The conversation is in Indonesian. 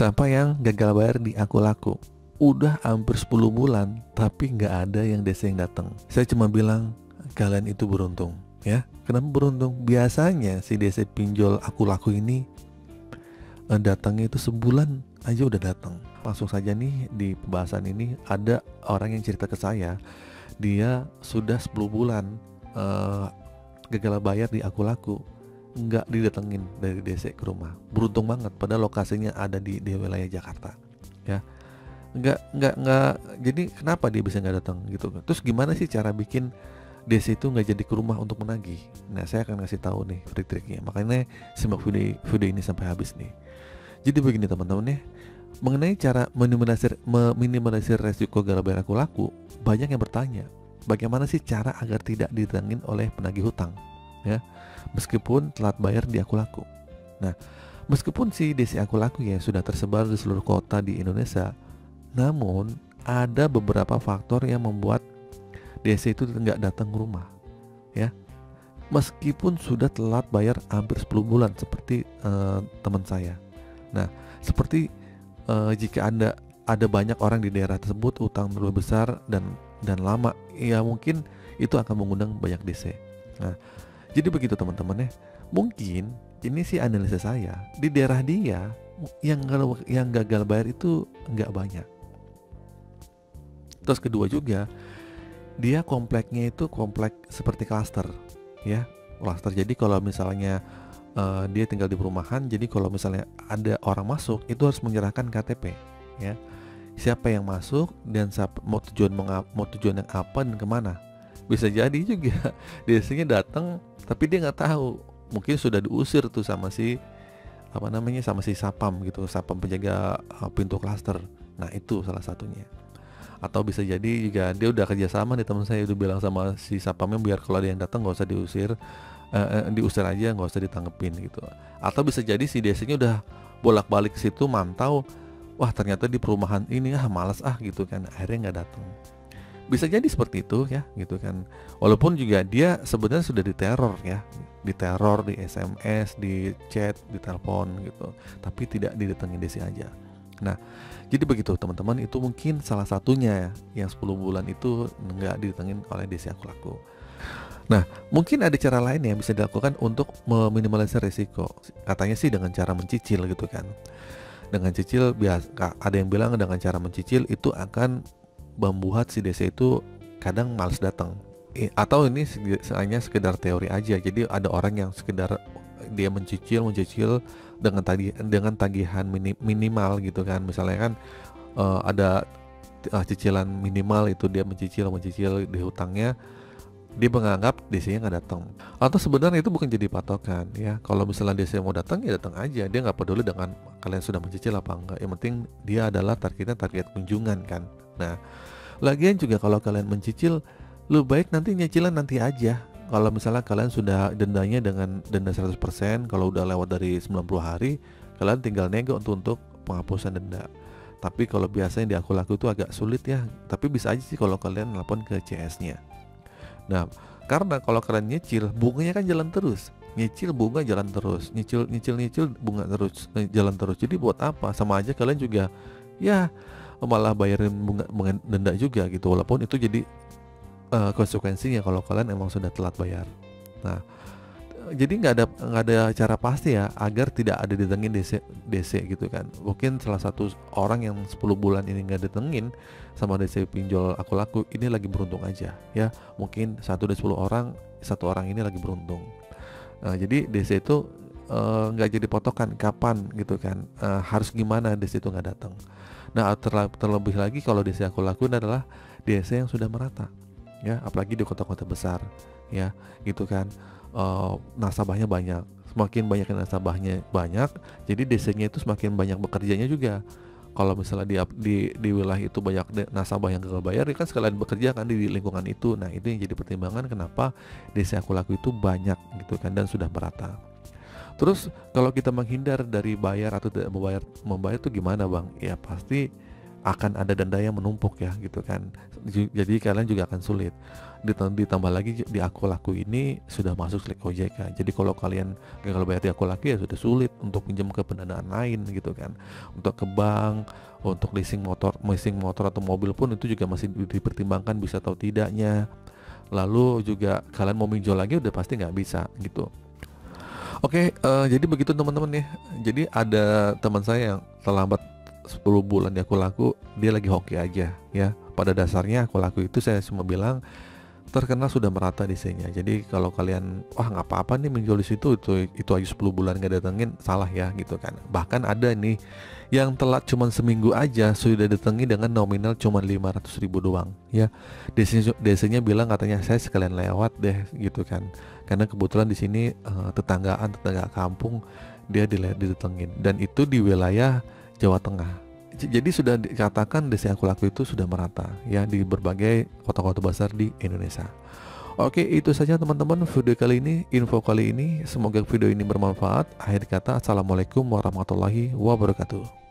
Sampai yang gagal bayar di Aku Laku. Udah hampir 10 bulan tapi nggak ada yang DC yang datang. Saya cuma bilang kalian itu beruntung ya. Kenapa beruntung? Biasanya si DC pinjol Aku Laku ini datangnya itu sebulan aja udah datang. Langsung saja nih di pembahasan ini ada orang yang cerita ke saya, dia sudah 10 bulan gagal bayar di Aku Laku, nggak didatengin dari DC ke rumah. Beruntung banget padahal lokasinya ada di wilayah Jakarta ya. Nggak, jadi kenapa dia bisa nggak datang gitu. Terus gimana sih cara bikin DC itu nggak jadi ke rumah untuk menagih? Nah, saya akan kasih tahu nih trik-triknya, makanya simak video ini sampai habis nih. Jadi begini teman-teman ya, mengenai cara meminimalisir resiko gagal bayar Aku Laku, banyak yang bertanya, bagaimana sih cara agar tidak ditangin oleh penagih hutang ya, meskipun telat bayar di Aku Laku. Nah, meskipun si DC Aku Laku ya sudah tersebar di seluruh kota di Indonesia, namun ada beberapa faktor yang membuat DC itu nggak datang ke rumah ya, meskipun sudah telat bayar hampir 10 bulan seperti teman saya. Nah, seperti jika ada banyak orang di daerah tersebut utang terlalu besar dan lama, ya mungkin itu akan mengundang banyak DC. Nah, jadi begitu teman-teman ya. Mungkin ini sih analisa saya, di daerah dia yang gagal bayar itu nggak banyak. Terus kedua juga, dia kompleknya itu komplek seperti klaster ya, klaster. Jadi kalau misalnya dia tinggal di perumahan, jadi kalau misalnya ada orang masuk itu harus menyerahkan KTP ya, siapa yang masuk dan mau tujuan yang apa dan kemana. Bisa jadi juga DC-nya datang tapi dia nggak tahu, mungkin sudah diusir tuh sama si sama si sapam gitu, sapam penjaga pintu klaster. Nah, itu salah satunya. Atau bisa jadi juga dia udah kerjasama nih, teman saya udah bilang sama si sapamnya biar kalau ada yang datang nggak usah diusir aja, nggak usah ditanggepin gitu. Atau bisa jadi si DC-nya udah bolak-balik ke situ mantau, wah ternyata di perumahan ini malas gitu kan, akhirnya nggak datang. Bisa jadi seperti itu ya gitu kan. Walaupun juga dia sebenarnya sudah diteror ya, diteror di SMS, di chat, di telepon gitu, tapi tidak didatengin DC aja. Nah, jadi begitu teman-teman, itu mungkin salah satunya ya, yang 10 bulan itu nggak didatengin oleh DC Aku Laku. Nah, mungkin ada cara lain yang bisa dilakukan untuk meminimalisir risiko. Katanya sih dengan cara mencicil gitu kan. Dengan cicil biasa, ada yang bilang dengan cara mencicil itu akan membuat si DC itu kadang malas datang. Atau ini hanya sekedar teori aja. Jadi ada orang yang sekedar dia mencicil dengan tagihan minimal gitu kan. Misalnya kan ada cicilan minimal, itu dia mencicil di hutangnya, dia menganggap DC-nya nggak datang. Atau sebenarnya itu bukan jadi patokan ya. Kalau misalnya DC mau datang ya datang aja, dia nggak peduli dengan kalian sudah mencicil apa enggak. Yang penting dia adalah target kunjungan kan. Nah, lagian juga kalau kalian mencicil, lebih baik nanti nyicilan nanti aja. Kalau misalnya kalian sudah dendanya dengan denda 100%, kalau udah lewat dari 90 hari, kalian tinggal nego untuk penghapusan denda. Tapi kalau biasanya di Aku Laku itu agak sulit ya. Tapi bisa aja sih kalau kalian nelpon ke CS-nya. Nah, karena kalau kalian nyicil, bunganya kan jalan terus. Nyicil bunga jalan terus, nyicil bunga terus, jalan terus. Jadi buat apa? Sama aja kalian juga ya malah bayarin bunga denda juga gitu. Walaupun itu jadi konsekuensinya kalau kalian emang sudah telat bayar. Nah, jadi nggak ada cara pasti ya agar tidak ada ditengin DC gitu kan. Mungkin salah satu orang yang 10 bulan ini nggak ditengin sama DC pinjol Aku Laku ini lagi beruntung aja ya. Mungkin 1 dari 10 orang, 1 orang ini lagi beruntung. Jadi DC itu nggak jadi potokan kapan gitu kan, harus gimana DC itu nggak datang. Nah, terlebih lagi kalau DC Aku Laku adalah DC yang sudah merata ya, apalagi di kota-kota besar ya gitu kan. Nasabahnya banyak, semakin banyak nasabahnya banyak, jadi DC-nya itu semakin banyak bekerjanya juga. Kalau misalnya di wilayah itu banyak nasabah yang gagal bayar, ya kan sekalian bekerja kan di lingkungan itu. Nah, itu yang jadi pertimbangan kenapa DC Aku Laku itu banyak gitu kan dan sudah merata. Terus kalau kita menghindar dari bayar atau tidak membayar itu gimana bang? Ya pasti akan ada denda yang menumpuk ya gitu kan. Jadi kalian juga akan sulit. Ditambah lagi di Aku Laku ini sudah masuk Slick OJK. Jadi kalau kalian gagal bayar di Aku Laku ya sudah sulit untuk pinjam ke pendanaan lain gitu kan. Untuk ke bank, untuk leasing motor atau mobil pun itu juga masih dipertimbangkan bisa atau tidaknya. Lalu juga kalian mau pinjol lagi udah pasti nggak bisa gitu. Oke, jadi begitu teman-teman ya. Jadi ada teman saya yang terlambat 10 bulan di Aku Laku, dia lagi hoki aja ya. Pada dasarnya Aku Laku itu saya cuma bilang terkenal sudah merata di sini. Jadi kalau kalian wah nggak apa-apa nih menjual di situ, itu aja 10 bulan nggak datengin, salah ya gitu kan. Bahkan ada nih yang telat cuma seminggu aja sudah datangi dengan nominal cuma 500.000 doang ya. DC-nya bilang katanya saya sekalian lewat deh gitu kan. Karena kebetulan di sini tetangga kampung dia didatengin, dan itu di wilayah Jawa Tengah. Jadi sudah dikatakan desa Aku Laku itu sudah merata ya di berbagai kota-kota besar di Indonesia. Oke, itu saja teman-teman video kali ini, info kali ini. Semoga video ini bermanfaat. Akhir kata, assalamualaikum warahmatullahi wabarakatuh.